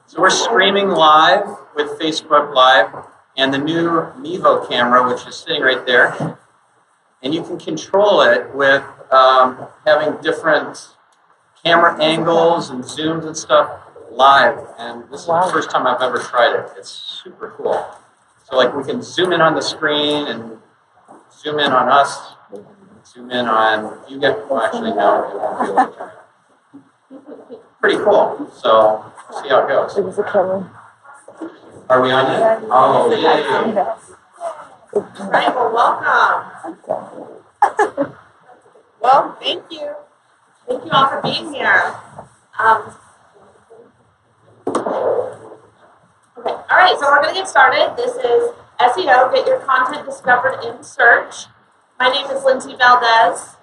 So we're streaming live with Facebook Live and the new Mevo camera, which is sitting right there. And you can control it with having different camera angles and zooms and stuff live. And this is the first time I've ever tried it. It's super cool. So like we can zoom in on the screen and zoom in on us, zoom in on you guys. Well, actually, no, it won't be able to. Pretty cool. So we'll see how it goes. Are we on yet? Oh, yay. All right, well, welcome. Well, thank you. Thank you all for being here. Okay, all right, so we're going to get started. This is SEO, Get Your Content Discovered in Search. My name is Lindsay Valdez.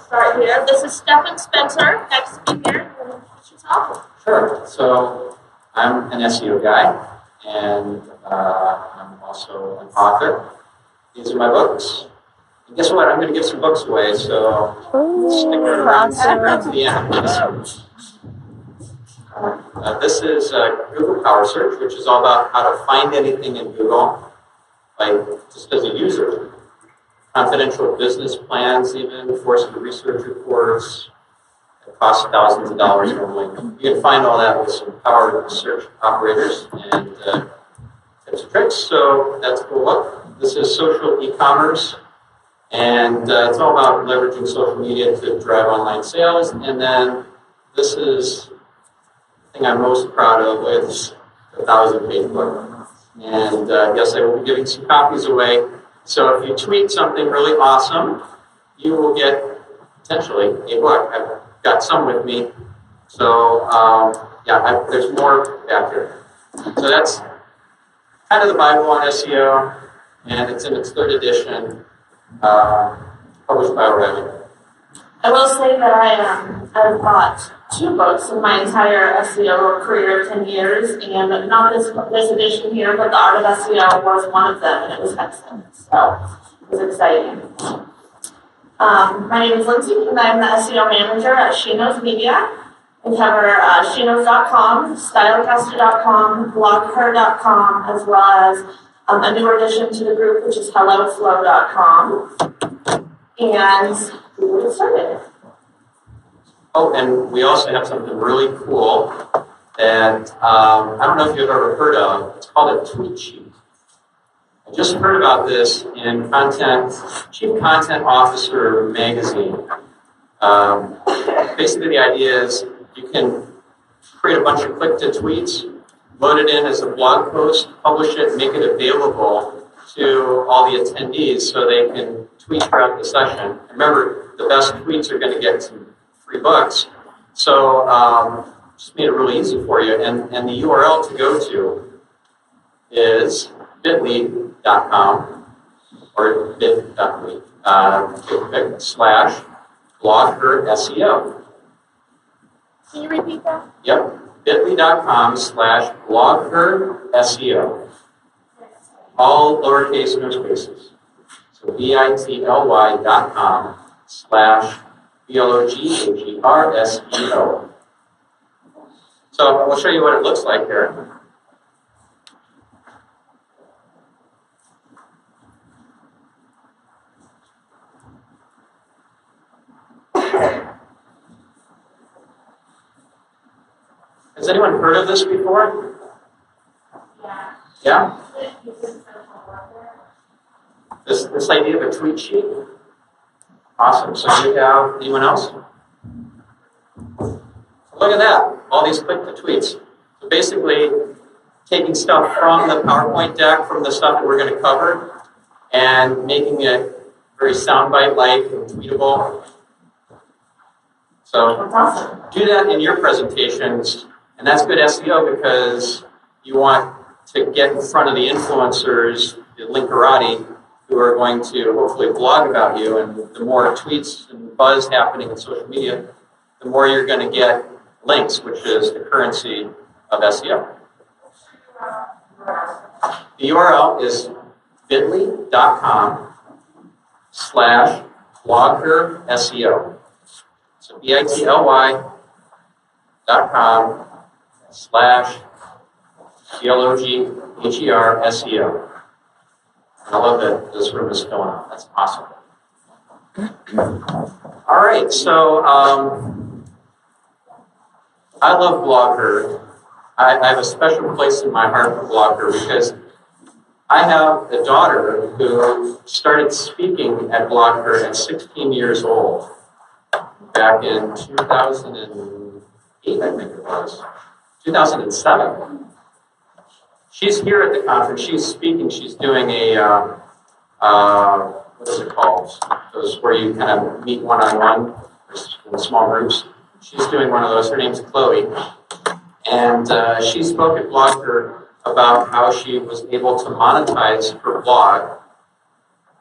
Start here. This is Stefan Spencer, next to me here. You want to introduce yourself? Sure. So I'm an SEO guy, and I'm also an author. These are my books. And guess what? I'm going to give some books away, so stick around to the end. This is Google Power Search, which is all about how to find anything in Google, like just as a user. Confidential business plans, even forced research reports. It costs thousands of dollars normally. You can find all that with some Power Search operators and tips and tricks. So that's a cool book. This is Social E-commerce. And it's all about leveraging social media to drive online sales. And then this is the thing I'm most proud of. It's a 1,000-page book. And yes, I will be giving some copies away. So if you tweet something really awesome, you will get potentially a book. I've got some with me. So yeah, there's more back here. So that's kind of the Bible on SEO, and it's in its 3rd edition. Published by O'Reilly. I will say that I've bought 2 books in my entire SEO career of 10 years, and not this edition here, but The Art of SEO was one of them, and it was excellent. So it was exciting. My name is Lindsay, and I'm the SEO manager at She Knows Media. We cover sheknows.com, stylecaster.com, blogher.com, as well as a newer addition to the group, which is helloflow.com. And we will get started. Oh, and we also have something really cool that I don't know if you've ever heard of. It's called a tweet sheet. I just heard about this in Chief Content Officer magazine. Basically, the idea is you can create a bunch of click-to-tweets, load it in as a blog post, publish it, make it available to all the attendees so they can tweet throughout the session. Remember, the best tweets are going to get some free bucks. So just made it really easy for you. And the URL to go to is bit.ly.com or bit.ly /BlogHer SEO. Can you repeat that? Yep. bit.ly.com /BlogHer SEO. All lowercase, no spaces. So bit.ly.com /BlogHer SEO. So we'll show you what it looks like here. Has anyone heard of this before? Yeah? This idea of a tweet sheet? Awesome. So you have anyone else? Look at that. All these click-to-tweets. So basically, taking stuff from the PowerPoint deck, from the stuff that we're going to cover, and making it very soundbite-like and tweetable. So do that in your presentations. And that's good SEO because you want to get in front of the influencers, the linkerati, who are going to hopefully blog about you. And the more tweets and buzz happening in social media, the more you're going to get links, which is the currency of SEO. The URL is bit.ly.com /BlogHer SEO. So bit.ly.com BlogHer SEO. I love that this room is filling up. That's awesome. All right, so I love BlogHer. I have a special place in my heart for BlogHer because I have a daughter who started speaking at BlogHer at 16 years old back in 2008, I think it was, 2007. She's here at the conference. She's speaking. She's doing a, what is it called? Those where you kind of meet one-on-one in small groups. She's doing one of those. Her name's Chloe. And she spoke at BlogHer about how she was able to monetize her blog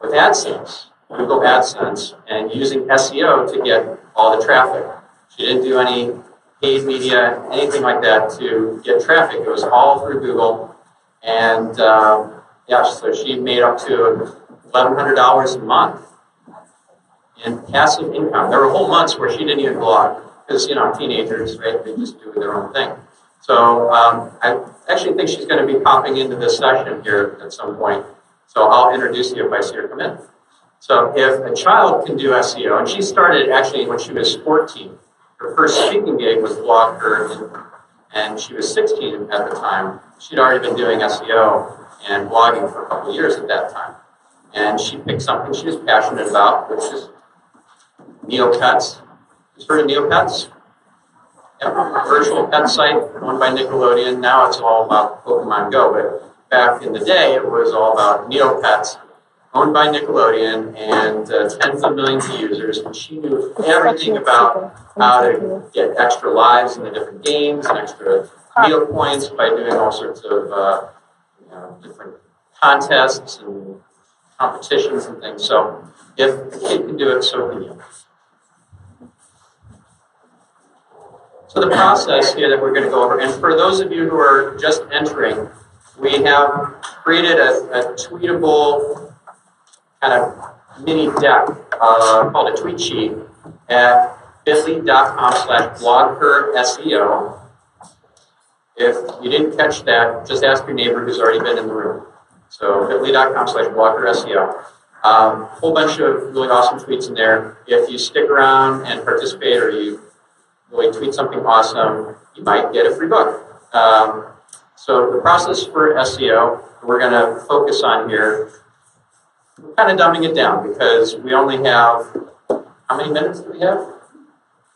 with AdSense, Google AdSense, and using SEO to get all the traffic. She didn't do any paid media, anything like that to get traffic. It was all through Google. And yeah, so she made up to $1,100 a month in passive income. There were whole months where she didn't even blog because, you know, teenagers, right, they just do their own thing. So I actually think she's going to be popping into this session here at some point. So I'll introduce you if I see her come in. So if a child can do SEO, and she started actually when she was 14. Her first speaking gig was BlogHer, and she was 16 at the time. She'd already been doing SEO and blogging for a couple of years at that time. And she picked something she was passionate about, which is Neopets. You've heard of Neopets? Yep. A virtual pet site owned by Nickelodeon. Now it's all about Pokemon Go, but back in the day it was all about Neopets, owned by Nickelodeon, and tens of millions of users. And she knew everything about how to get extra lives in the different games and extra meal points by doing all sorts of different contests and competitions and things. So if a kid can do it, so can you. So the process here that we're going to go over, and for those of you who are just entering, we have created a tweetable kind of mini deck called a tweet sheet at bit.ly.com/BlogHerSEO. If you didn't catch that, just ask your neighbor who's already been in the room. So bit.ly.com/BlogHerSEO. Whole bunch of really awesome tweets in there. If you stick around and participate, or you really tweet something awesome, you might get a free book. So the process for SEO, we're going to focus on here. We're kind of dumbing it down because we only have, how many minutes do we have?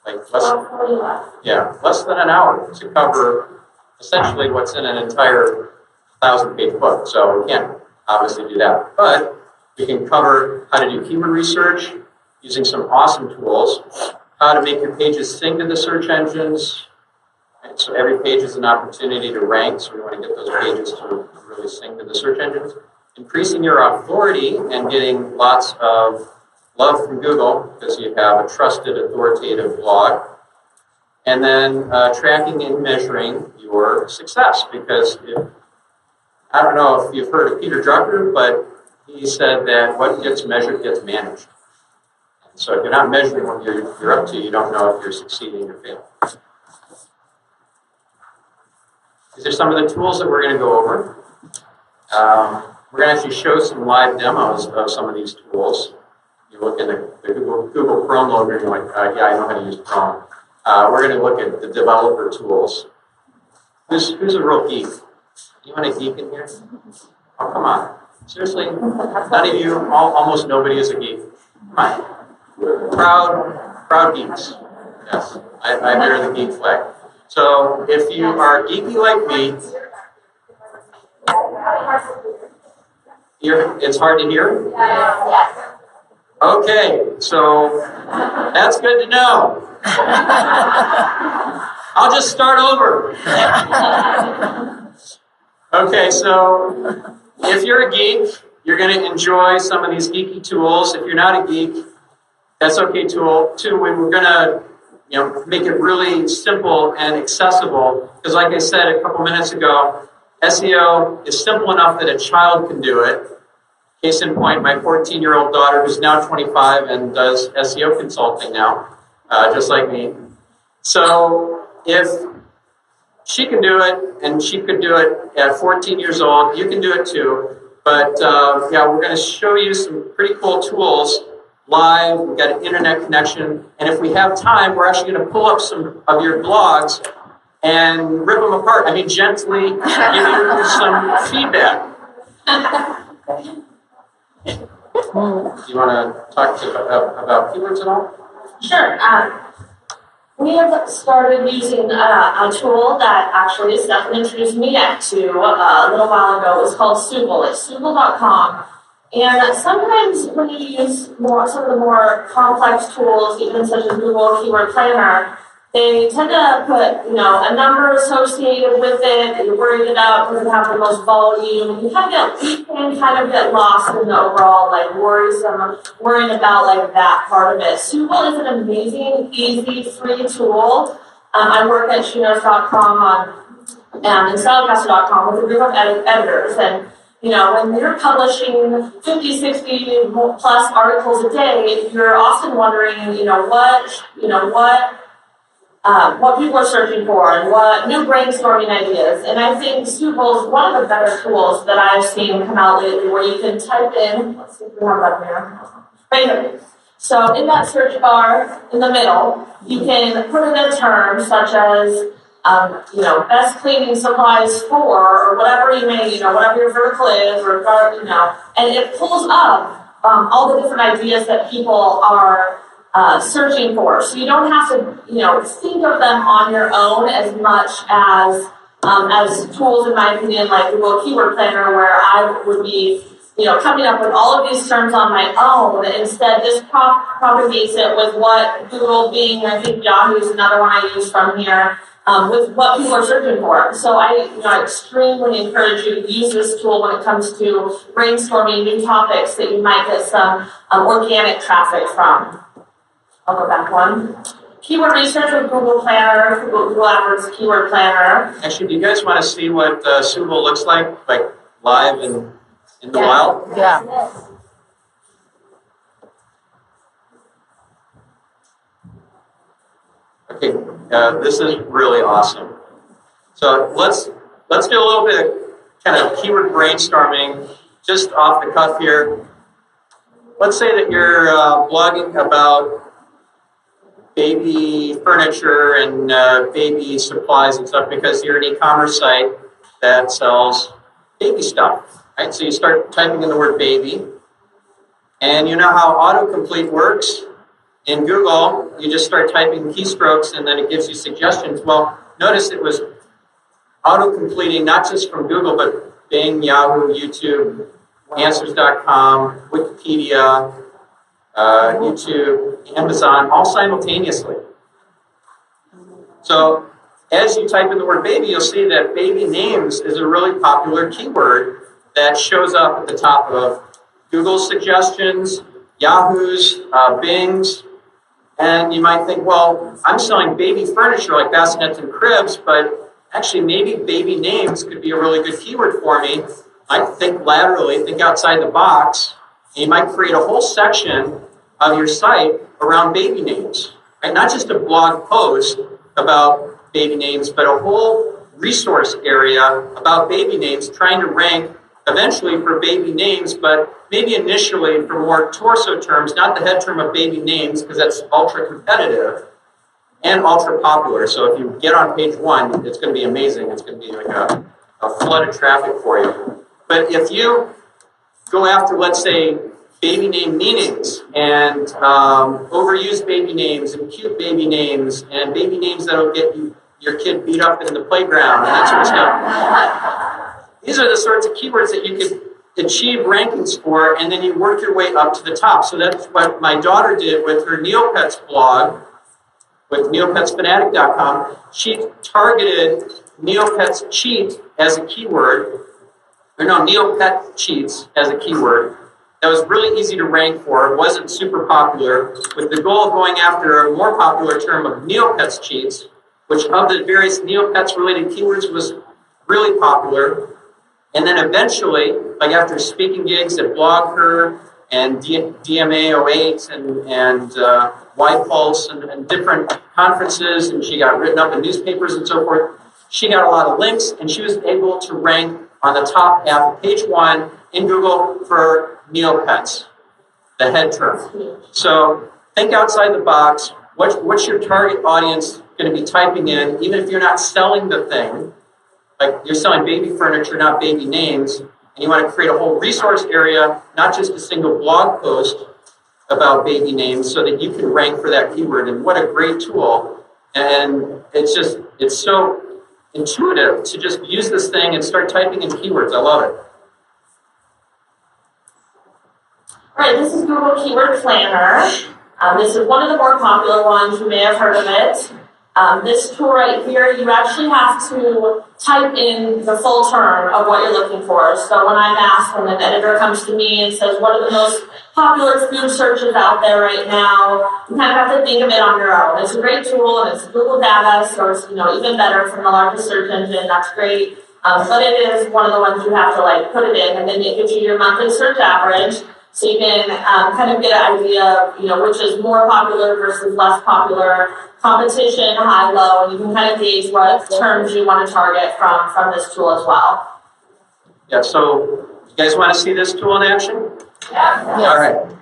Like less than an hour to cover essentially what's in an entire 1,000-page book. So we can't obviously do that. But we can cover how to do keyword research using some awesome tools, how to make your pages sing to the search engines. Right? So every page is an opportunity to rank, so we want to get those pages to really sing to the search engines. Increasing your authority and getting lots of love from Google because you have a trusted, authoritative blog. And then tracking and measuring your success, because I don't know if you've heard of Peter Drucker, but he said that what gets measured gets managed. And so if you're not measuring what you're up to, you don't know if you're succeeding or failing. These are some of the tools that we're going to go over. We're going to actually show some live demos of some of these tools. You look in the Google Chrome logo and you're like, yeah, I know how to use Chrome. We're going to look at the developer tools. Who's a real geek? You want a geek in here? Oh, come on. Seriously? None of you, almost nobody is a geek. Come on. Proud geeks. Yes, I bear the geek flag. So if you are geeky like me, it's hard to hear? Yes. Okay, so that's good to know. I'll just start over. Okay, so if you're a geek, you're going to enjoy some of these geeky tools. If you're not a geek, that's okay too. We're going to make it really simple and accessible, because like I said a couple minutes ago, SEO is simple enough that a child can do it. Case in point, my 14-year-old daughter, who's now 25 and does SEO consulting now, just like me. So if she can do it, and she could do it at 14 years old. You can do it too. But yeah, we're going to show you some pretty cool tools live. We've got an internet connection. And if we have time, we're actually going to pull up some of your blogs and rip them apart. I mean, gently give you some feedback. Do you want to talk about keywords at all? Sure. We have started using a tool that actually Stefan introduced me to a little while ago. It was called Suble. It's Suble.com. And sometimes when you use some of the more complex tools, even such as Google Keyword Planner, they tend to put, a number associated with it that you're worried about doesn't have the most volume. You can kind of get lost in the overall, worrying about that part of it. Suble is an amazing, easy, free tool. I work at shinos.com and stylecaster.com with a group of editors, and when you're publishing 50, 60 plus articles a day, you're often wondering, what people are searching for and what new brainstorming ideas. And I think Suble is one of the better tools that I've seen come out lately, where you can type in, let's see if we have that here, right here. So in that search bar in the middle, you can put in a term such as, best cleaning supplies for, or whatever you may, whatever your vertical is, or, and it pulls up all the different ideas that people are searching for. So you don't have to, think of them on your own as much as tools, in my opinion, like Google Keyword Planner, where I would be, coming up with all of these terms on my own. Instead, this propagates it with what Google, Bing, I think Yahoo is another one I use from here, with what people are searching for. So I extremely encourage you to use this tool when it comes to brainstorming new topics that you might get some organic traffic from. I'll go back one. Keyword research with Google Planner, Google AdWords Keyword Planner. Actually, do you guys want to see what Suble looks like live in the wild? Yeah. Okay, this is really awesome. So let's do a little bit of kind of keyword brainstorming just off the cuff here. Let's say that you're blogging about baby furniture and baby supplies and stuff because you're an e-commerce site that sells baby stuff, right? So you start typing in the word baby, and you know how autocomplete works? In Google, you just start typing keystrokes and then it gives you suggestions. Well, notice it was auto-completing not just from Google, but Bing, Yahoo, YouTube, Answers.com, Wikipedia, YouTube, Amazon, all simultaneously. So as you type in the word baby, you'll see that baby names is a really popular keyword that shows up at the top of Google's suggestions, Yahoo's, Bing's. And you might think, well, I'm selling baby furniture like bassinets and cribs, but actually maybe baby names could be a really good keyword for me. I think laterally, think outside the box, and you might create a whole section of your site around baby names. Right? Not just a blog post about baby names, but a whole resource area about baby names, trying to rank eventually for baby names, but maybe initially for more torso terms, not the head term of baby names, because that's ultra competitive and ultra popular. So if you get on page one, it's going to be amazing. It's going to be like a flood of traffic for you. But if you go after, let's say, baby name meanings and overused baby names and cute baby names and baby names that'll get your kid beat up in the playground and that sort of stuff, these are the sorts of keywords that you could achieve rankings for, and then you work your way up to the top. So that's what my daughter did with her Neopets blog, with neopetsfanatic.com. She targeted Neopets cheat as a keyword, or no, Neopet cheats as a keyword. That was really easy to rank for. It wasn't super popular, with the goal of going after a more popular term of Neopets cheats, which of the various Neopets related keywords was really popular. And then eventually, like after speaking gigs at BlogHer and DMA08 and Y Pulse and different conferences, and she got written up in newspapers and so forth, she got a lot of links, and she was able to rank on the top half of page 1 in Google for Neopets, the head term. So think outside the box. What's your target audience going to be typing in, even if you're not selling the thing? Like you're selling baby furniture, not baby names, and you want to create a whole resource area, not just a single blog post about baby names, so that you can rank for that keyword. And what a great tool. And it's so intuitive to just use this thing and start typing in keywords. I love it. All right, this is Google Keyword Planner. This is one of the more popular ones. You may have heard of it. This tool right here, you actually have to type in the full term of what you're looking for. So when I'm asked, when an editor comes to me and says, what are the most popular food searches out there right now, you kind of have to think of it on your own. It's a great tool, and it's Google data, so it's even better from the largest search engine. That's great. But it is one of the ones you have to put it in, and then it gives you your monthly search average. So you can kind of get an idea of, which is more popular versus less popular, competition, high, low, and you can kind of gauge what terms you want to target from this tool as well. Yeah, so you guys want to see this tool in action? Yeah. All right.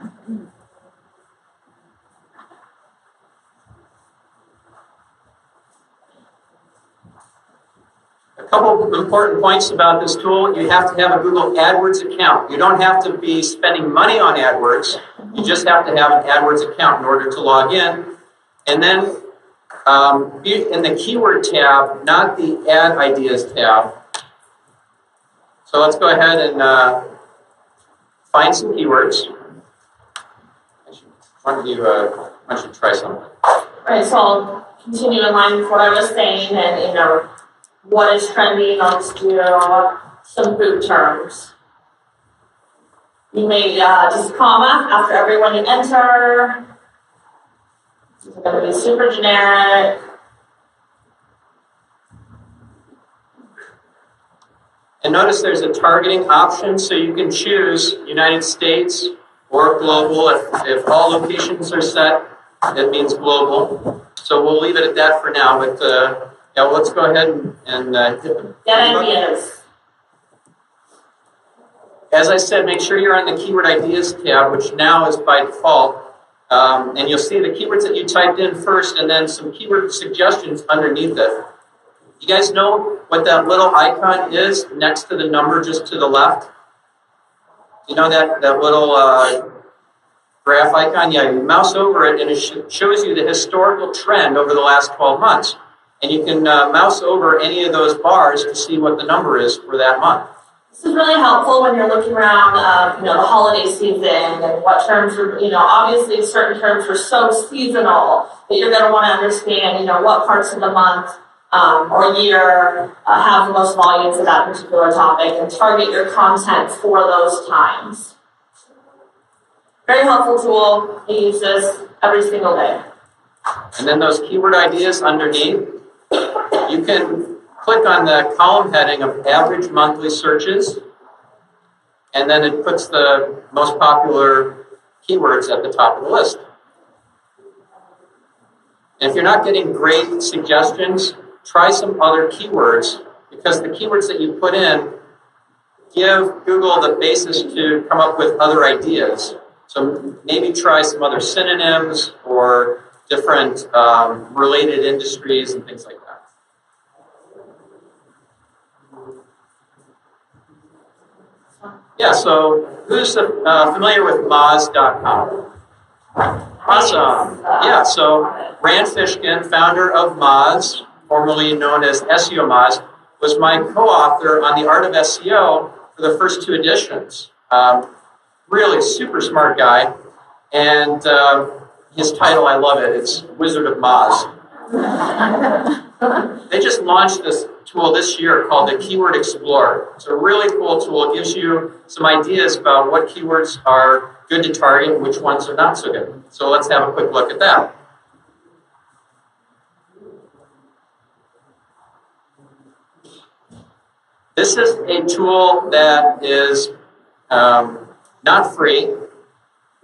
A couple of important points about this tool. You have to have a Google AdWords account. You don't have to be spending money on AdWords. You just have to have an AdWords account in order to log in. And then in the keyword tab, not the ad ideas tab. So let's go ahead and find some keywords. Why don't you try something? All right, so I'll continue in line with what I was saying, and what is trending. I'll just do some food terms. You may just comma after every one you enter. This is going to be super generic. And notice there's a targeting option, so you can choose United States or global. If all locations are set, it means global. So we'll leave it at that for now. But yeah, let's go ahead and hit them. Get ideas. As I said, make sure you're on the Keyword Ideas tab, which now is by default. And you'll see the keywords that you typed in first, and then some keyword suggestions underneath it. You guys know what that little icon is next to the number just to the left? You know that little graph icon? Yeah, you mouse over it, and it shows you the historical trend over the last 12 months. And you can mouse over any of those bars to see what the number is for that month. This is really helpful when you're looking around, the holiday season and what terms are, obviously certain terms are so seasonal that you're going to want to understand, what parts of the month or year have the most volume for that particular topic and target your content for those times. Very helpful tool. I use this every single day. And then those keyword ideas underneath, you can click on the column heading of average monthly searches, and then it puts the most popular keywords at the top of the list. And if you're not getting great suggestions, try some other keywords, because the keywords that you put in give Google the basis to come up with other ideas. So maybe try some other synonyms or different related industries and things like that. Yeah, so who's familiar with Moz.com? Awesome. Yeah, so Rand Fishkin, founder of Moz, formerly known as SEO Moz, was my co-author on the Art of SEO for the first 2 editions. Really super smart guy. And his title, I love it. It's Wizard of Moz. They just launched this tool this year called the Keyword Explorer. It's a really cool tool. It gives you some ideas about what keywords are good to target and which ones are not so good. So let's have a quick look at that. This is a tool that is not free.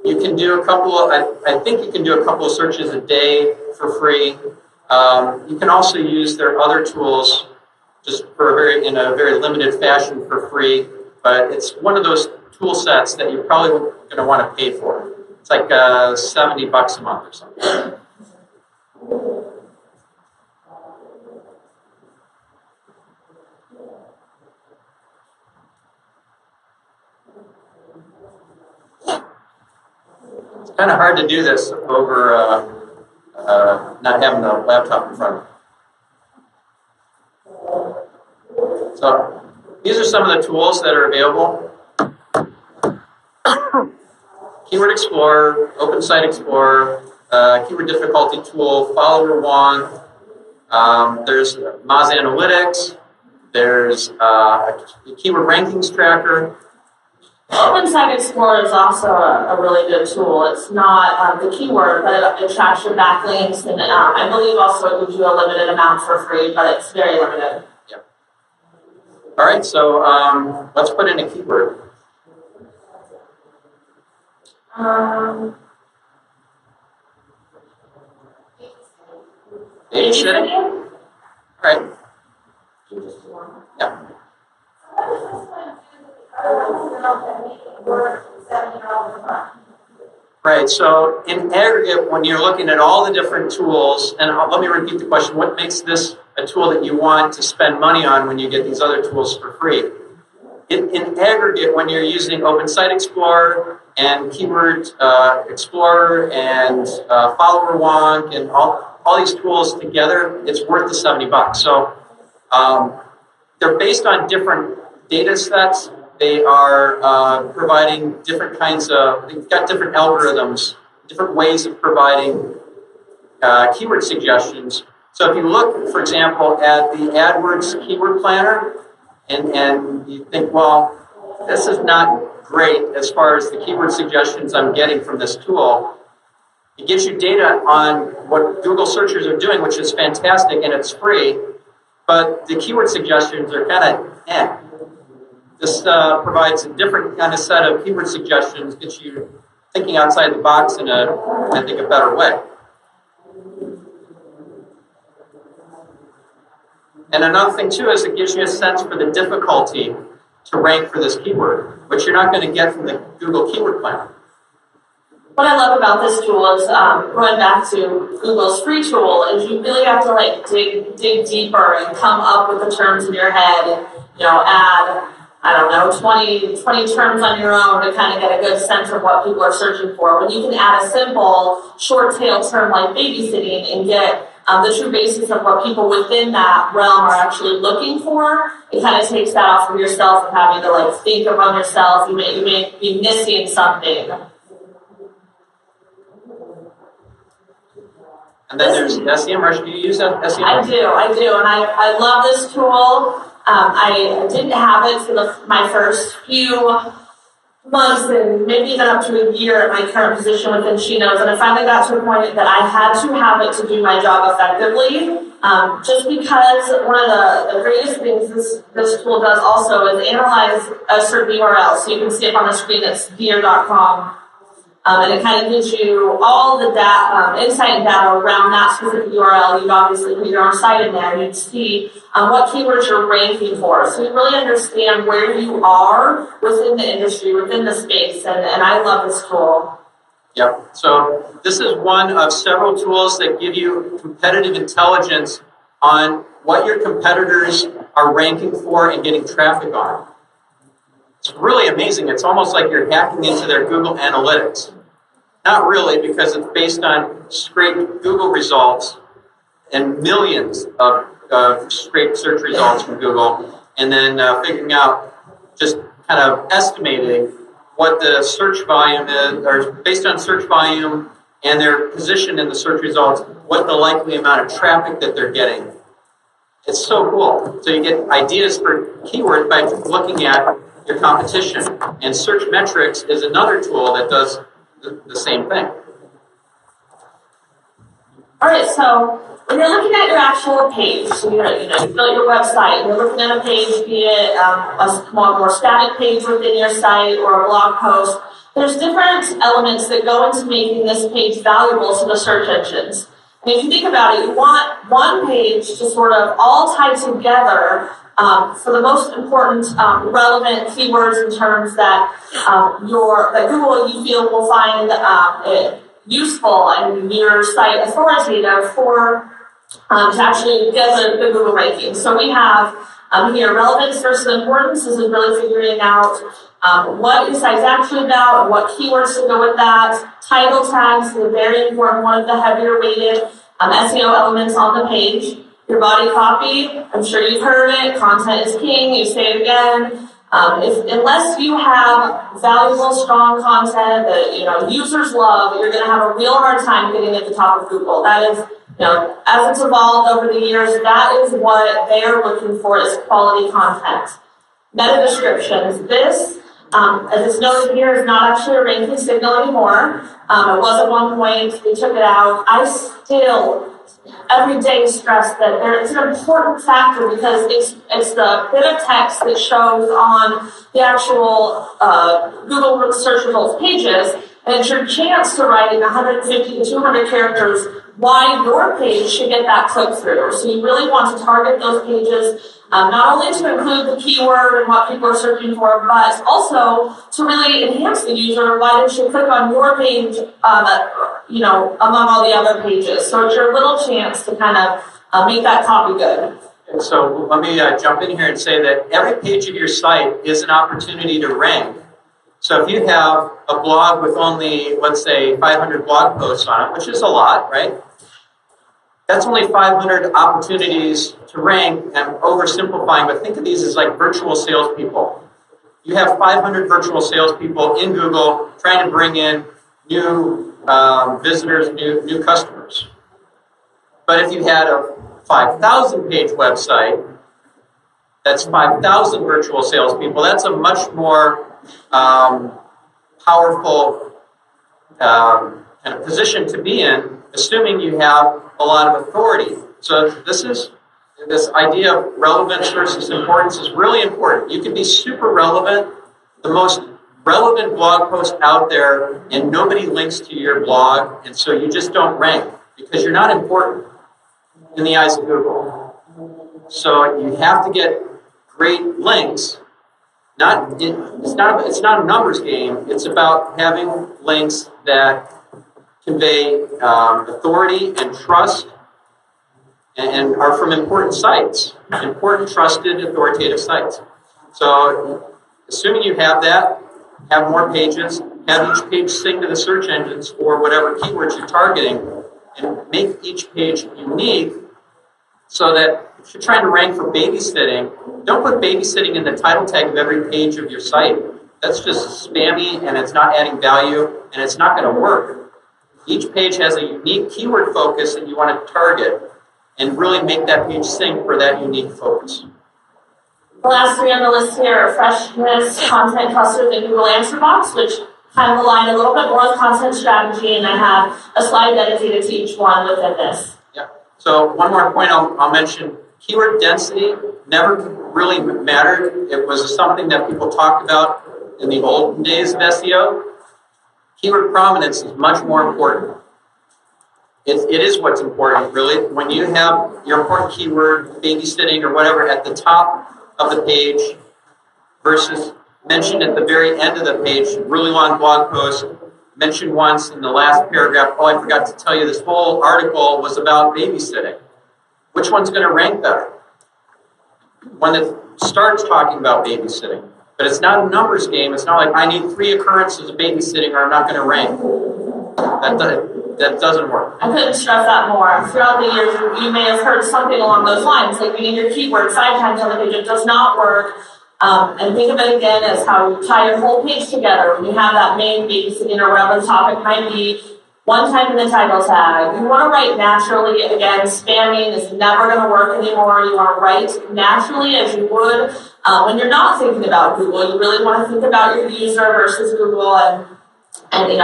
You can do a couple of, I think you can do a couple of searches a day for free. You can also use their other tools in a very limited fashion for free, but it's one of those tool sets that you're probably going to want to pay for. It's like $70 a month or something. It's kind of hard to do this over not having a laptop in front of you. So these are some of the tools that are available. Keyword Explorer, Open Site Explorer, Keyword Difficulty Tool, Follower Wonk. There's Moz Analytics. There's a Keyword Rankings Tracker. Open Site Explorer is also a really good tool. It's not the keyword, but it tracks your backlinks, and I believe also it gives you a limited amount for free, but it's very limited. Yeah. All right, so let's put in a keyword. Babysitting? All right. Yeah. Right, so in aggregate, when you're looking at all the different tools, and let me repeat the question, what makes this a tool that you want to spend money on when you get these other tools for free? In aggregate, when you're using Open Site Explorer and Keyword Explorer and Follower Wonk and all these tools together, it's worth the $70. So they're based on different data sets. They are providing different kinds of, they've got different algorithms, different ways of providing keyword suggestions. So if you look, for example, at the AdWords Keyword Planner, and you think, well, this is not great as far as the keyword suggestions I'm getting from this tool. It gives you data on what Google searchers are doing, which is fantastic, and it's free, but the keyword suggestions are kind of This provides a different kind of set of keyword suggestions, gets you thinking outside the box in I think, a better way. And another thing, too, is it gives you a sense for the difficulty to rank for this keyword, which you're not going to get from the Google Keyword Planner. What I love about this tool is, going back to Google's free tool, is you really have to dig deeper and come up with the terms in your head and, add, 20 terms on your own to kind of get a good sense of what people are searching for. When you can add a simple, short-tail term like babysitting and get the true basis of what people within that realm are actually looking for, it kind of takes that off of yourself and having to think of yourself. You may be missing something. And then there's SEMrush. Do you use SEMrush? I do, and I love this tool. I didn't have it for my first few months and maybe even up to a year at my current position within She Knows, and I finally got to a point that I had to have it to do my job effectively. Just because one of the greatest things this tool does also is analyze a certain URL. So you can see up on the screen, it's BlogHer.com. And it kind of gives you all the insight and data around that specific URL. You'd obviously put your own site in there, and you'd see what keywords you're ranking for. So you really understand where you are within the industry, within the space, and I love this tool. Yep. So this is one of several tools that give you competitive intelligence on what your competitors are ranking for and getting traffic on. It's really amazing. It's almost like you're hacking into their Google Analytics. Not really, because it's based on scraped Google results and millions of scraped search results from Google, and then figuring out, just kind of estimating what the search volume is, or based on search volume and their position in the search results, what the likely amount of traffic that they're getting. It's so cool. So you get ideas for keywords by looking at your competition. And Search Metrics is another tool that does the same thing. All right, so when you're looking at your actual page, so you build your website, you're looking at a page, be it a more static page within your site or a blog post, there's different elements that go into making this page valuable to the search engines. And if you think about it, you want one page to sort of all tie together for the most important relevant keywords in terms that that Google you feel will find it useful and your site authoritative for to actually get the Google ranking. So we have here relevance versus importance. This is really figuring out what your site's actually about and what keywords to go with that. Title tags is a very important one of the heavier weighted SEO elements on the page. Your body copy, I'm sure you've heard it, content is king, you say it again. Unless you have valuable, strong content that users love, you're going to have a real hard time getting at the top of Google. That is, as it's evolved over the years, that is what they are looking for is quality content. Meta descriptions. This, as it's noted here, is not actually a ranking signal anymore. It was at one point. We took it out. I still every day stress that it's an important factor because it's the bit of text that shows on the actual Google search results pages, and it's your chance to write in 150 to 200 characters why your page should get that click through. So you really want to target those pages not only to include the keyword and what people are searching for, but also to really enhance the user. Why they should click on your page, among all the other pages. So it's your little chance to kind of make that copy good. And so let me jump in here and say that every page of your site is an opportunity to rank. So if you have a blog with only, let's say, 500 blog posts on it, which is a lot, right? That's only 500 opportunities to rank. And oversimplifying, but think of these as like virtual salespeople. You have 500 virtual salespeople in Google trying to bring in new visitors, new customers. But if you had a 5,000 page website, that's 5,000 virtual salespeople. That's a much more powerful kind of position to be in, assuming you have a lot of authority. So this idea of relevance versus importance is really important. You can be super relevant, the most relevant blog post out there, and nobody links to your blog, and so you just don't rank because you're not important in the eyes of Google. So you have to get great links. It's not a numbers game. It's about having links that convey authority and trust and are from important sites, important, trusted, authoritative sites. So assuming you have that, have more pages, have each page sync to the search engines for whatever keywords you're targeting, and make each page unique so that if you're trying to rank for babysitting, don't put babysitting in the title tag of every page of your site. That's just spammy and it's not adding value and it's not going to work. Each page has a unique keyword focus that you want to target and really make that page sync for that unique focus. The last three on the list here are freshness, content clusters, and Google Answer Box, which kind of align a little bit more with content strategy, and I have a slide dedicated to each one within this. Yeah. So one more point I'll mention. Keyword density never really mattered. It was something that people talked about in the old days of SEO. Keyword prominence is much more important. It is what's important, really. When you have your important keyword, babysitting or whatever, at the top of the page versus mentioned at the very end of the page, really long blog post, mentioned once in the last paragraph, oh, I forgot to tell you this whole article was about babysitting. Which one's going to rank better? One that starts talking about babysitting. But it's not a numbers game. It's not like I need 3 occurrences of babysitting or I'm not going to rank. That doesn't work. I couldn't stress that more. Throughout the years, you may have heard something along those lines, like you need your keyword 5 times on the page. It does not work. And think of it again as how you tie your whole page together. When you have that main babysitting or whatever the topic might be, one time in the title tag. You want to write naturally. Again, spamming is never going to work anymore. You want to write naturally as you would when you're not thinking about Google. You really want to think about your user versus Google, and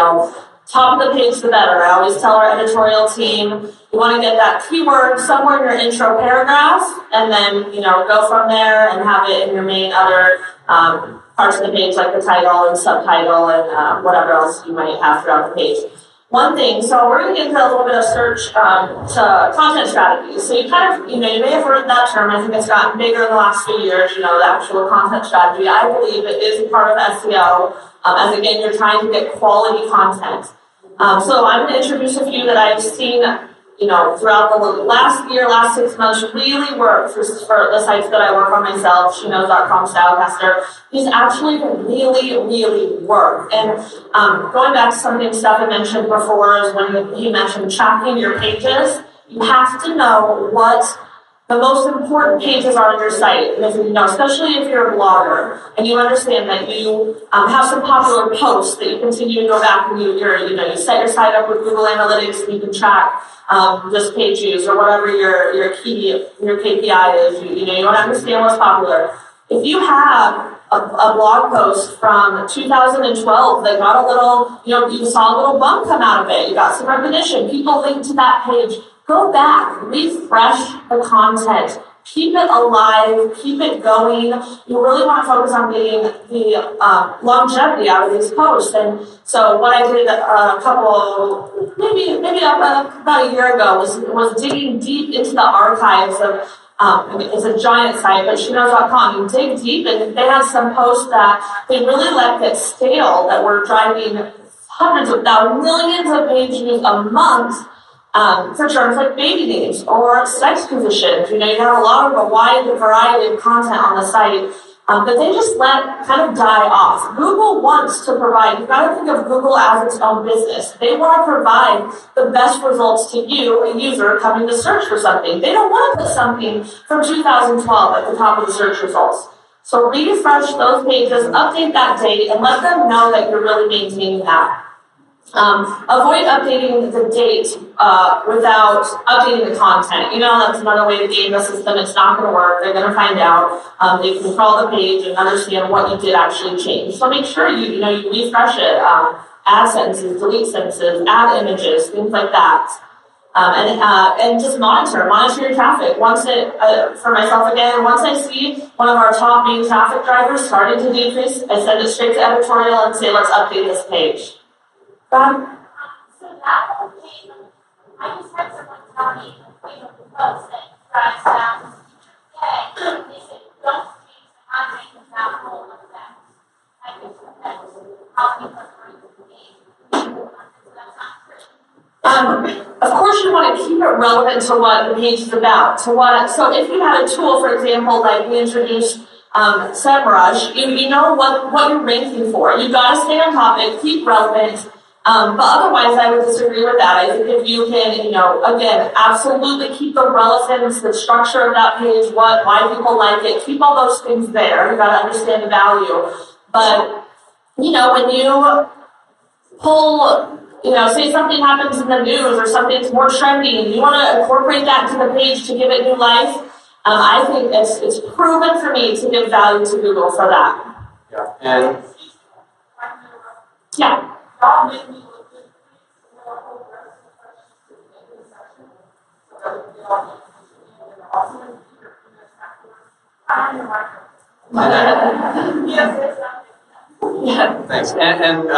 top of the page the better. I always tell our editorial team, you want to get that keyword somewhere in your intro paragraph, and then go from there and have it in your main other parts of the page, like the title and subtitle and whatever else you might have throughout the page. One thing, so we're going to get into a little bit of search to content strategies. So you kind of, you may have heard that term. I think it's gotten bigger in the last few years, the actual content strategy. I believe it is a part of SEO, as again, you're trying to get quality content. So I'm going to introduce a few that I've seen, throughout the last year, last 6 months, really work for the sites that I work on myself, sheknows.com, Stylecaster. These actually really, really work. And going back to something Stefan mentioned before is when he mentioned tracking your pages, you have to know what the most important pages are on your site. And if especially if you're a blogger and you understand that you have some popular posts that you continue to go back and you set your site up with Google Analytics and you can track just page views or whatever your KPI is. You want to understand what's popular. If you have a blog post from 2012 that got a little, you saw a little bump come out of it, you got some recognition, people linked to that page, go back, refresh the content, keep it alive, keep it going. You really want to focus on getting the longevity out of these posts. And so what I did about a year ago was digging deep into the archives of, it's a giant site, but sheknows.com. You dig deep, and they had some posts that they really let get stale, that were driving hundreds of thousands, millions of page views a month. For terms like baby names or sex positions, you have a wide variety of content on the site that they just let kind of die off. Google wants to provide, you've got to think of Google as its own business. They want to provide the best results to you, a user coming to search for something. They don't want to put something from 2012 at the top of the search results. So refresh those pages, update that date, and let them know that you're really maintaining that. Avoid updating the date without updating the content. That's another way to game the system. It's not going to work. They're going to find out. They can crawl the page and understand what you did actually change. So make sure you refresh it. Add sentences, delete sentences, add images, things like that. And just monitor your traffic. For myself again, once I see one of our top main traffic drivers starting to decrease, I send it straight to editorial and say, let's update this page. So that whole page, I just had someone tell me the post that drives down today. They said, don't change the content because that whole effect. I think that's how people are going to behave. That's not true. Of course, you want to keep it relevant to what the page is about. So if you have a tool, for example, like we introduced SEMrush, you know what you're ranking for. You've got to stay on topic, keep relevant. But otherwise, I would disagree with that. I think if you can, again, absolutely keep the relevance, the structure of that page, why people like it, keep all those things there. You've got to understand the value. But, when you pull, say something happens in the news or something's more trendy, and you want to incorporate that into the page to give it new life, I think it's proven for me to give value to Google for that. Yeah, and yeah. Thanks. And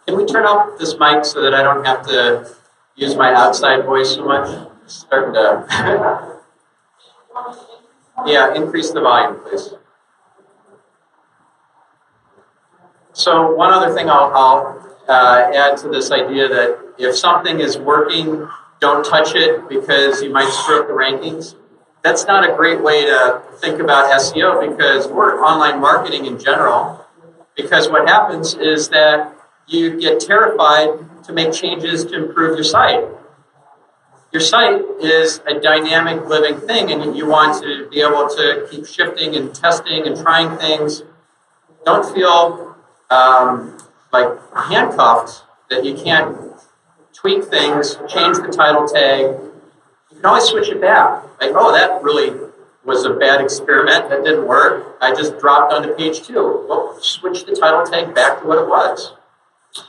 can we turn off this mic so that I don't have to use my outside voice so much? It's starting to. Yeah, increase the volume, please. So one other thing I'll add to this idea that if something is working, don't touch it because you might screw up the rankings. That's not a great way to think about SEO because we're online marketing in general. Because what happens is that you get terrified to make changes to improve your site. Your site is a dynamic living thing and you want to be able to keep shifting and testing and trying things. Don't feel like handcuffed that you can't tweak things, change the title tag. You can always switch it back. Like, oh, that really was a bad experiment. That didn't work. I just dropped onto page 2. Well, switch the title tag back to what it was.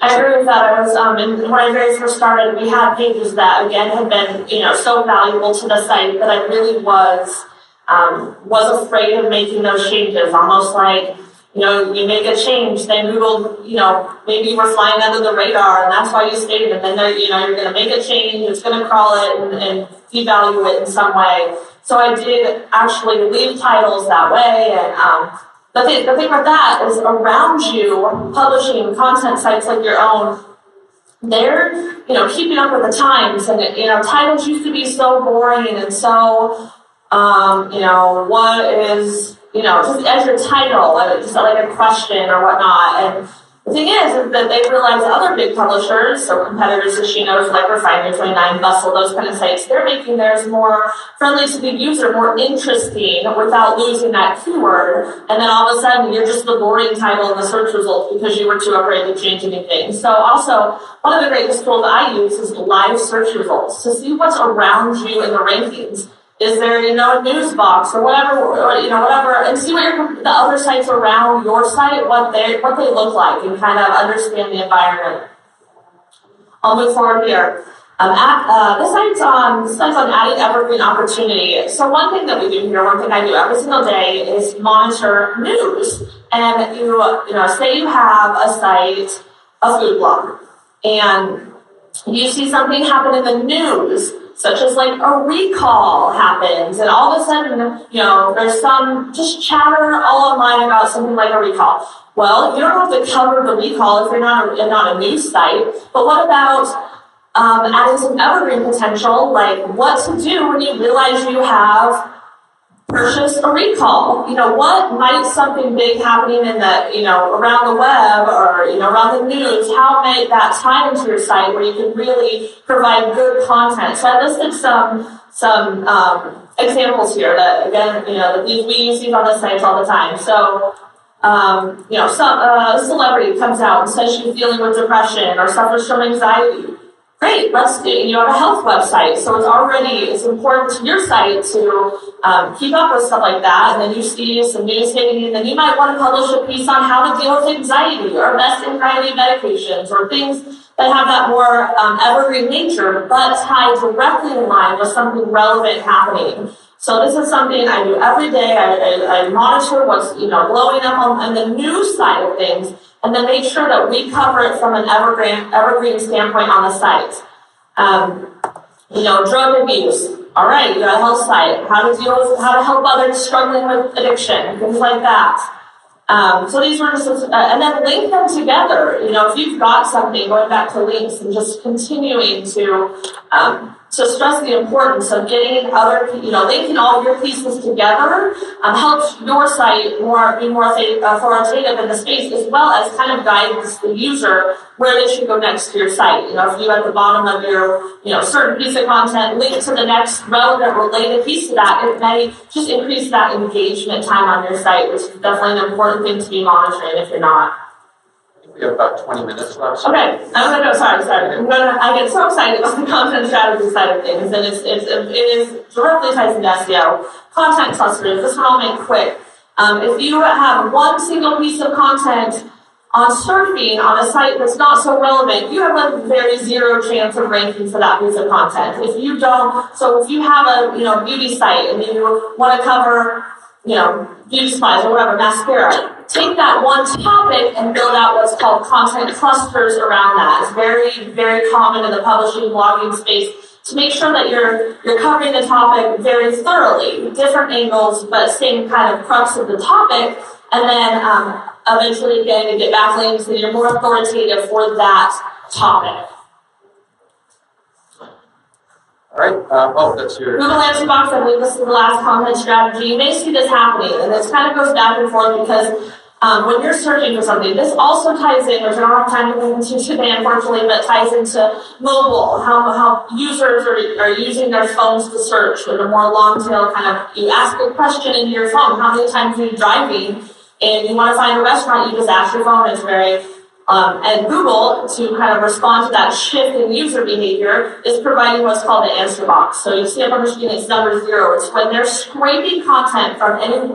I agree with that. I was, when I very first started, we had pages that, again, had been, so valuable to the site that I really was afraid of making those changes. Almost like, you make a change, then Google, maybe you were flying under the radar and that's why you stayed, and then you're going to make a change, it's going to crawl it and devalue it in some way. So I did actually leave titles that way, and the thing with that is around you, publishing content sites like your own, they're, keeping up with the times, and, titles used to be so boring and so, what is, just as your title, just like a question or whatnot. And the thing is that they realize other big publishers, so competitors that she knows, like Refinery29, Bustle, those kind of sites, they're making theirs more friendly to the user, more interesting without losing that keyword. And then all of a sudden, you're just the boring title in the search results because you were too afraid to change anything. So also, one of the greatest tools that I use is live search results to see what's around you in the rankings. Is there, a news box or whatever, whatever, and see what the other sites around your site, what they look like, and kind of understand the environment. I'll move forward here. This site's on adding evergreen opportunity. So one thing that we do here, one thing I do every single day is monitor news. And say you have a site, a food blog, and you see something happen in the news, such as like a recall happens, and all of a sudden, there's some just chatter all online about something like a recall. Well, you don't have to cover the recall if you're not a news site, but what about adding some evergreen potential, like what to do when you realize you have purchased a recall? What might something big happening in the, around the web or, around the news, how might that tie into your site where you can really provide good content? So I listed some examples here that, again, that we use these on the sites all the time. So, some celebrity comes out and says she's dealing with depression or suffers from anxiety. Great, let's do, you have a health website, so it's important to your site to keep up with stuff like that, and then you see some news hitting, and then you might want to publish a piece on how to deal with anxiety, or best anxiety medications, or things that have that more evergreen nature, but tied directly in line with something relevant happening. So this is something I do every day. I monitor what's blowing up on the news side of things, and then make sure that we cover it from an evergreen standpoint on the site. Drug abuse. All right, you got a health site. How to help others struggling with addiction, things like that. So these were just, and then link them together. If you've got something, going back to links and just continuing to stress the importance of getting linking all your pieces together helps your site be more authoritative in the space, as well as kind of guides the user where they should go next to your site. If you at the bottom of your certain piece of content link to the next relevant related piece to that, it may just increase that engagement time on your site, which is definitely an important thing to be monitoring if you're not. We have about 20 minutes left. So. Okay, I'm gonna go. Sorry. I get so excited about the content strategy side of things, and it is directly ties into SEO. Content clusters. This one I'll make quick. If you have one single piece of content on surfing on a site that's not so relevant, you have a very zero chance of ranking for that piece of content. If you have a beauty site and you want to cover beauty supplies or whatever, mascara, take that one topic and build out what's called content clusters around that. It's very, very common in the publishing blogging space to make sure that you're covering the topic very thoroughly, different angles, but same kind of crux of the topic, and then eventually again you get backlinks so you're more authoritative for that topic. All right, that's your... Google Answer Box, I believe this is the last content strategy. You may see this happening, and this kind of goes back and forth because when you're searching for something, this also ties in, which I don't have time to go into today, unfortunately, but ties into mobile, how users are using their phones to search with a more long tail kind of, you ask a question into your phone, how many times are you driving, and you want to find a restaurant, you just ask your phone, it's very... and Google, to kind of respond to that shift in user behavior, is providing what's called the answer box. So you see up on the screen, it's number 0. It's when they're scraping content from any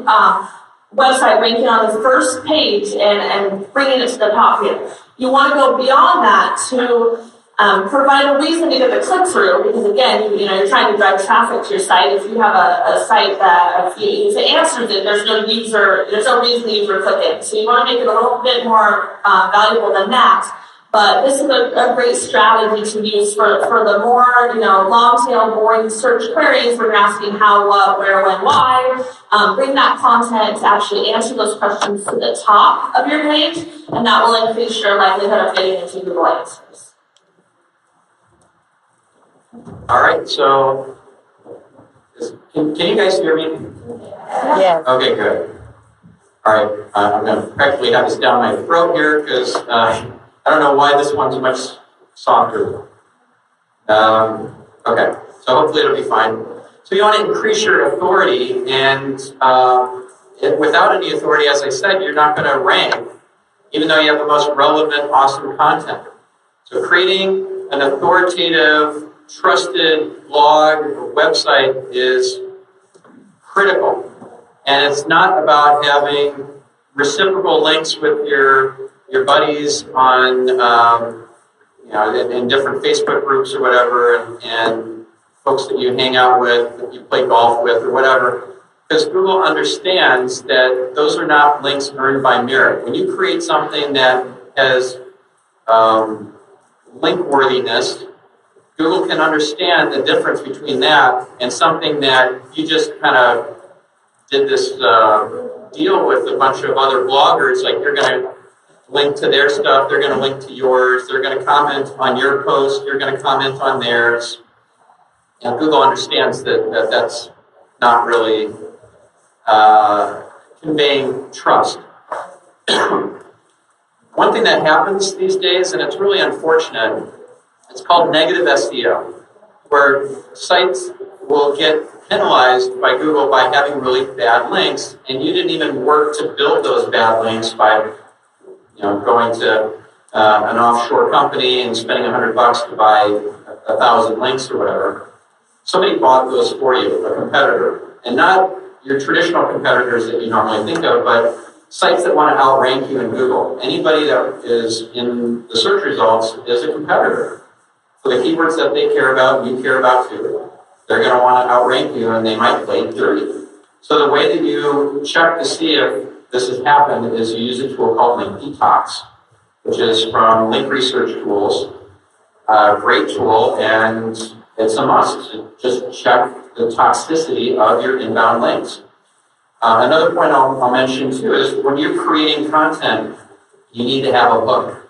website ranking on the first page and bringing it to the top here. You want to go beyond that to Provide a reason to get the click through, because again, you're trying to drive traffic to your site. If you have a site that if it answers it, there's no reason the user click it. So you want to make it a little bit more valuable than that. But this is a great strategy to use for the more, long tail, boring search queries where you're asking how, what, where, when, why. Bring that content to actually answer those questions to the top of your page, and that will increase your likelihood of getting into Google Answers. All right, so can you guys hear me? Yeah. Okay, good. All right, I'm going to practically have this down my throat here because I don't know why this one's much softer. Okay, so hopefully it'll be fine. So you want to increase your authority, and without any authority, as I said, you're not going to rank, even though you have the most relevant, awesome content. So creating an authoritative, trusted blog or website is critical. And it's not about having reciprocal links with your buddies on, in different Facebook groups or whatever, and folks that you hang out with, that you play golf with or whatever. Because Google understands that those are not links earned by merit. When you create something that has link worthiness, Google can understand the difference between that and something that you just kind of did this deal with a bunch of other bloggers. Like, you're going to link to their stuff, they're going to link to yours, they're going to comment on your post, you're going to comment on theirs. And Google understands that that's not really conveying trust. One thing that happens these days, and it's really unfortunate, it's called negative SEO, where sites will get penalized by Google by having really bad links, and you didn't even work to build those bad links by going to an offshore company and spending $100 to buy 1,000 links or whatever. Somebody bought those for you, a competitor, and not your traditional competitors that you normally think of, but sites that want to outrank you in Google. Anybody that is in the search results is a competitor. So the keywords that they care about, you care about too. They're going to want to outrank you, and they might play dirty. So the way that you check to see if this has happened is you use a tool called Link Detox, which is from Link Research Tools. Great tool, and it's a must. Just check the toxicity of your inbound links. Another point I'll mention too is when you're creating content, you need to have a hook.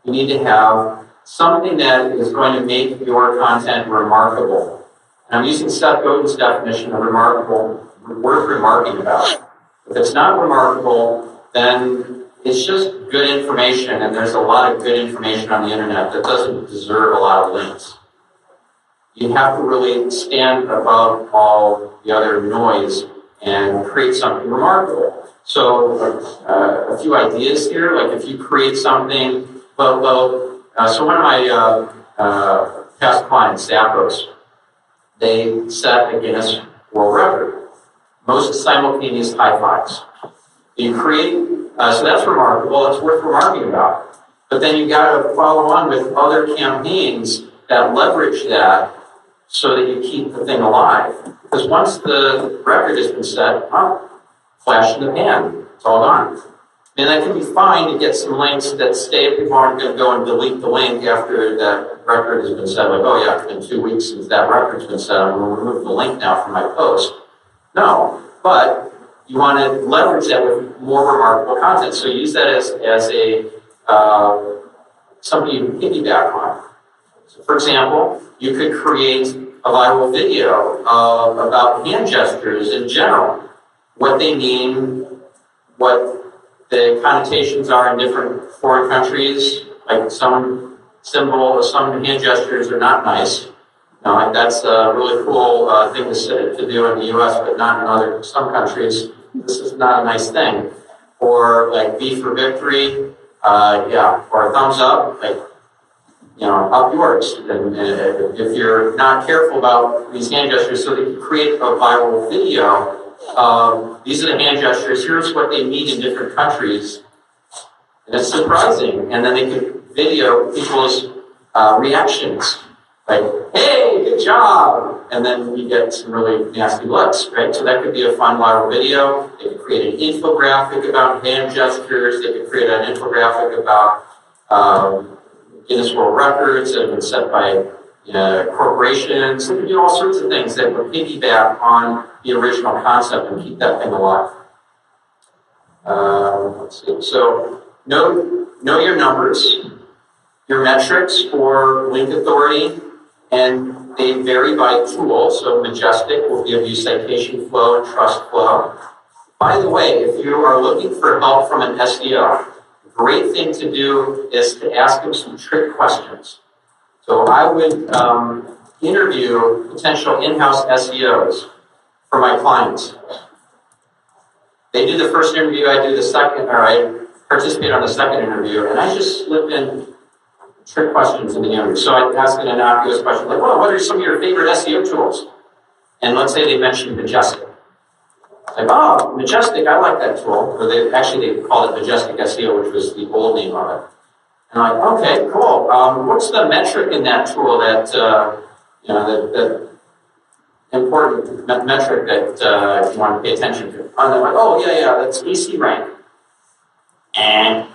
You need to have something that is going to make your content remarkable. And I'm using Seth Godin's definition of remarkable, worth remarking about. If it's not remarkable, then it's just good information, and there's a lot of good information on the internet that doesn't deserve a lot of links. You have to really stand above all the other noise and create something remarkable. So a few ideas here, like if you create something, so one of my past clients, Zappos, they set a Guinness World Record. Most simultaneous high fives. You create, so that's remarkable, it's worth remarking about. But then you got to follow on with other campaigns that leverage that so that you keep the thing alive. Because once the record has been set, flash in the pan, it's all gone. And that can be fine to get some links that stay. People aren't going to go and delete the link after that record has been set. Like, oh yeah, it's been 2 weeks since that record's been set. I'm going to remove the link now from my post. No, but you want to leverage that with more remarkable content. So use that as a something you can piggyback on. So for example, you could create a viral video about hand gestures in general, what they mean, what the connotations are in different foreign countries. Like some hand gestures are not nice. Like that's a really cool thing to do in the U.S., but not in some countries. This is not a nice thing. Or like V for victory, or a thumbs up, like, up yours. And if you're not careful about these hand gestures, so that you create a viral video. These are the hand gestures. Here's what they mean in different countries. And it's surprising. And then they could video people's reactions. Like, hey, good job! And then you get some really nasty looks, right? So that could be a fun viral video. They could create an infographic about hand gestures. They could create an infographic about Guinness World Records that have been set by corporations. They could do all sorts of things that would piggyback on the original concept and keep that thing alive. Let's see. So know your numbers, your metrics for link authority, and they vary by tool. So Majestic will give you citation flow and trust flow. By the way, if you are looking for help from an SEO, a great thing to do is to ask them some trick questions. So I would interview potential in-house SEOs for my clients. They do the first interview, I do the second, or I participate on the second interview, and I just slip in trick questions in the interview. So I'd ask an innocuous question like, well, what are some of your favorite SEO tools? And let's say they mentioned Majestic. Like, oh, Majestic, I like that tool. Or they called it Majestic SEO, which was the old name of it. And I'm like, okay, cool. What's the metric in that tool that, that important metric that you want to pay attention to? And they're like, oh, yeah, that's EC rank. And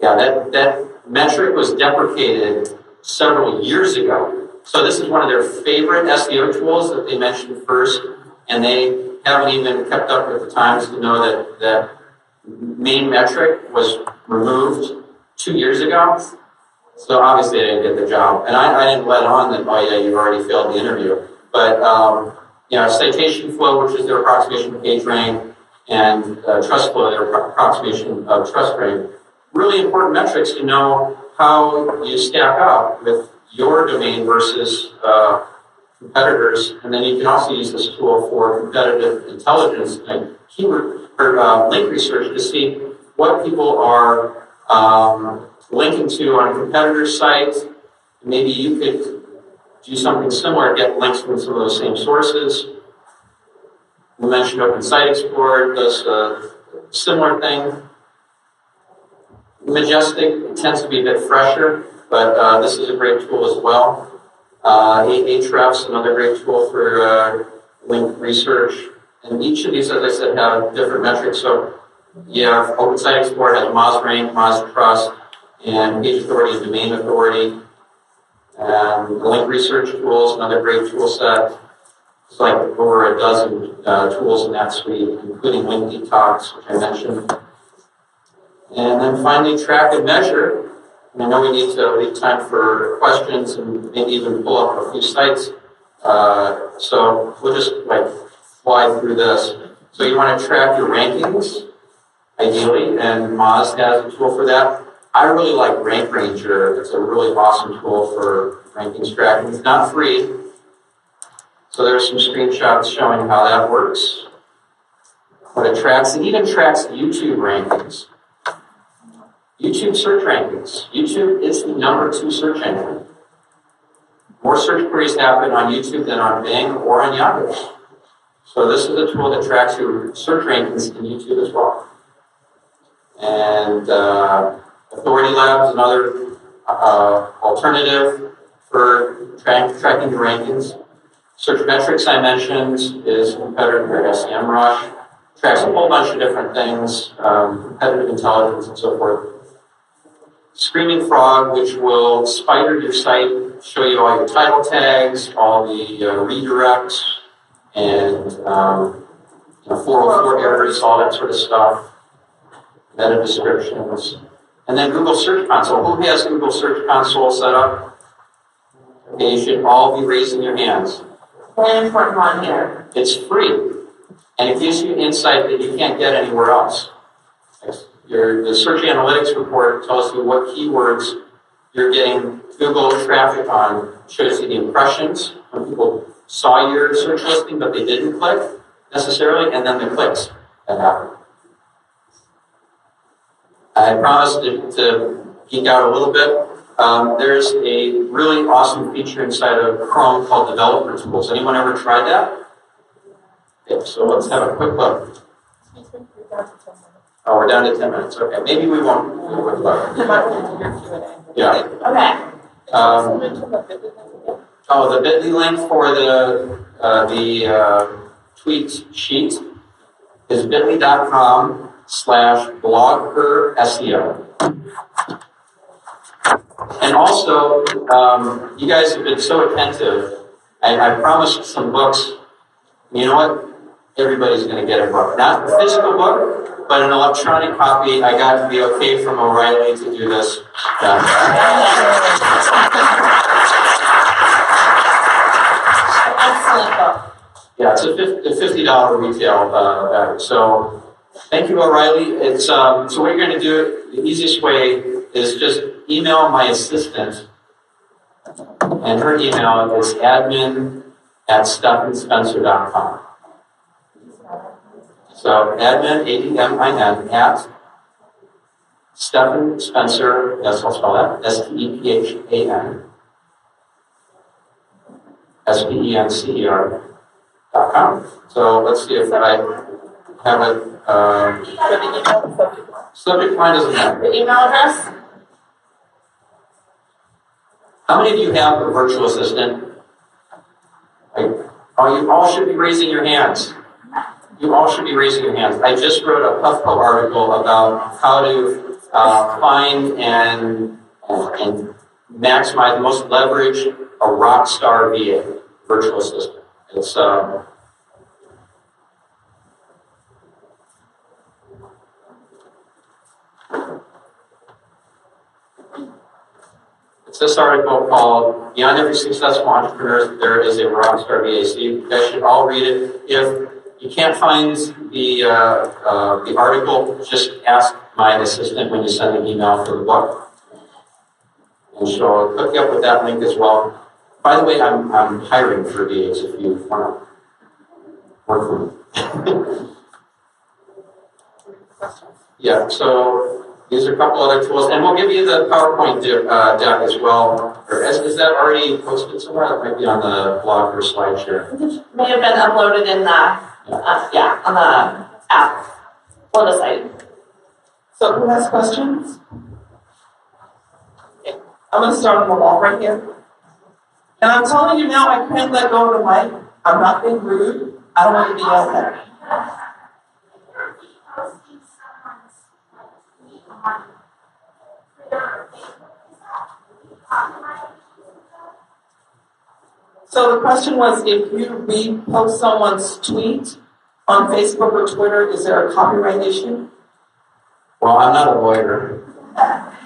yeah, that metric was deprecated several years ago. So this is one of their favorite SEO tools that they mentioned first, and they haven't even kept up with the times to know that that main metric was removed 2 years ago. So obviously I didn't get the job. And I didn't let on that, oh yeah, you already failed the interview. But citation flow, which is their approximation of page rank, and trust flow, their approximation of trust rank. Really important metrics to know how you stack up with your domain versus competitors. And then you can also use this tool for competitive intelligence and keyword or link research to see what people are linking to on a competitor's site. Maybe you could do something similar, get links from some of those same sources. We mentioned Open Site Explorer does a similar thing. Majestic tends to be a bit fresher, but this is a great tool as well. Ahrefs, another great tool for link research. And each of these, as I said, have different metrics. So you have Open Site Explorer has Moz Rank, Moz Trust, and Page Authority and Domain Authority. And link research tools, another great tool set. It's like over a dozen tools in that suite, including Link Detox, which I mentioned. And then finally, track and measure. And I know we need to leave time for questions and maybe even pull up a few sites. So we'll just fly through this. So you want to track your rankings, ideally, and Moz has a tool for that. I really like Rank Ranger. It's a really awesome tool for rankings tracking. It's not free. So there's some screenshots showing how that works. What it tracks, it even tracks YouTube rankings. YouTube search rankings. YouTube is the #2 search engine. More search queries happen on YouTube than on Bing or on Yahoo. So this is a tool that tracks your search rankings in YouTube as well. And Authority Labs, another alternative for tracking your rankings. Search Metrics, I mentioned, is a competitor to SEMrush. Tracks a whole bunch of different things, competitive intelligence and so forth. Screaming Frog, which will spider your site, show you all your title tags, all the redirects, and 404 errors, all that sort of stuff, meta descriptions. And then Google Search Console. Who has Google Search Console set up? Okay, you should all be raising your hands. Very important one here. It's free, and it gives you insight that you can't get anywhere else. The Search Analytics report tells you what keywords you're getting Google traffic on. Shows you the impressions when people saw your search listing, but they didn't click necessarily, and then the clicks that happen. I promised to geek out a little bit. There's a really awesome feature inside of Chrome called Developer Tools. Anyone ever tried that? Okay, so let's have a quick look. Oh, we're down to 10 minutes. Okay, maybe we won't do a quick look. Yeah. Okay. The bit.ly link for the tweet sheet is bit.ly.com/BlogHer SEO. And also, you guys have been so attentive. I promised some books. You know what? Everybody's going to get a book. Not a physical book, but an electronic copy. I got the okay from O'Reilly to do this. Excellent book. Yeah, it's a $50 retail bag. So thank you, O'Reilly. It's so what you're going to do, the easiest way is just email my assistant, and her email is admin@stephanspencer.com. So admin, ADMIN, at Stephan Spencer, yes, I'll spell that, STEPHAN, SPENCER.com. So let's see if I have it. Subject line doesn't matter. The email address? How many of you have a virtual assistant? You all should be raising your hands. You all should be raising your hands. I just wrote a HuffPo article about how to find and maximize, most leverage a rock star VA, virtual assistant. It's this article called "Beyond Every Successful Entrepreneur, There Is a Rockstar VA." So you guys should all read it. If you can't find the article, just ask my assistant when you send an email for the book, and she'll hook you up with that link as well. By the way, I'm hiring for VAs if you want to work for me. Yeah. So these are a couple other tools, and we'll give you the PowerPoint deck as well. Or is that already posted somewhere? That might be on the BlogHer SlideShare. It may have been uploaded in the, on the app or the site. So who has questions? Okay. I'm going to start on the wall right here. And I'm telling you now, I can't let go of the mic. I'm not being rude. I don't want to be yelled at. So the question was, if you repost someone's tweet on Facebook or Twitter, is there a copyright issue? Well, I'm not a lawyer,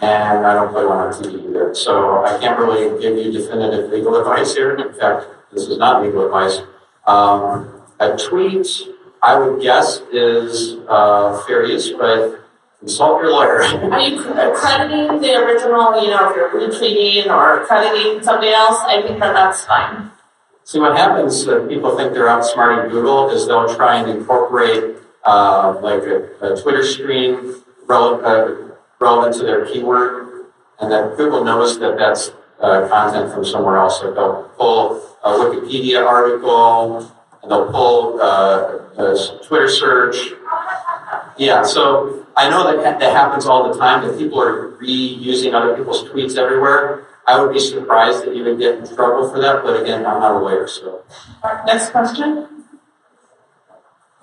and I don't play one on TV either, so I can't really give you definitive legal advice here. In fact, this is not legal advice. A tweet, I would guess, is fair use, but consult your lawyer. Are you crediting the original, if you're retweeting or crediting somebody else? I think that's fine. See, what happens that people think they're outsmarting Google is they'll try and incorporate like a Twitter stream relevant to their keyword, and then Google knows that that's content from somewhere else. So they'll pull a Wikipedia article, and they'll pull a Twitter search. Yeah, so I know that happens all the time, that people are reusing other people's tweets everywhere. I would be surprised that you would get in trouble for that, but again, I'm not a lawyer, so. Next question.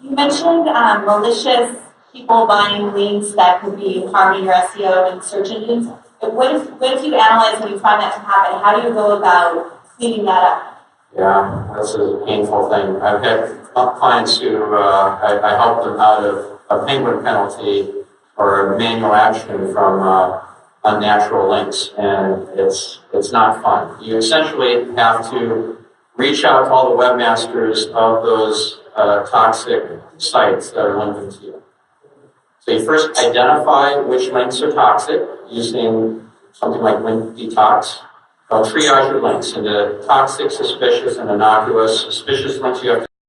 You mentioned malicious people buying links that could be harming your SEO and search engines. What if you analyze and you find that to happen? How do you go about cleaning that up? Yeah, that's a painful thing. I've had clients who I helped them out of a penguin penalty or a manual action from unnatural links, and it's not fun. You essentially have to reach out to all the webmasters of those toxic sites that are linking to you. So you first identify which links are toxic using something like Link Detox. They'll triage your links into toxic, suspicious, and innocuous. Suspicious links you have to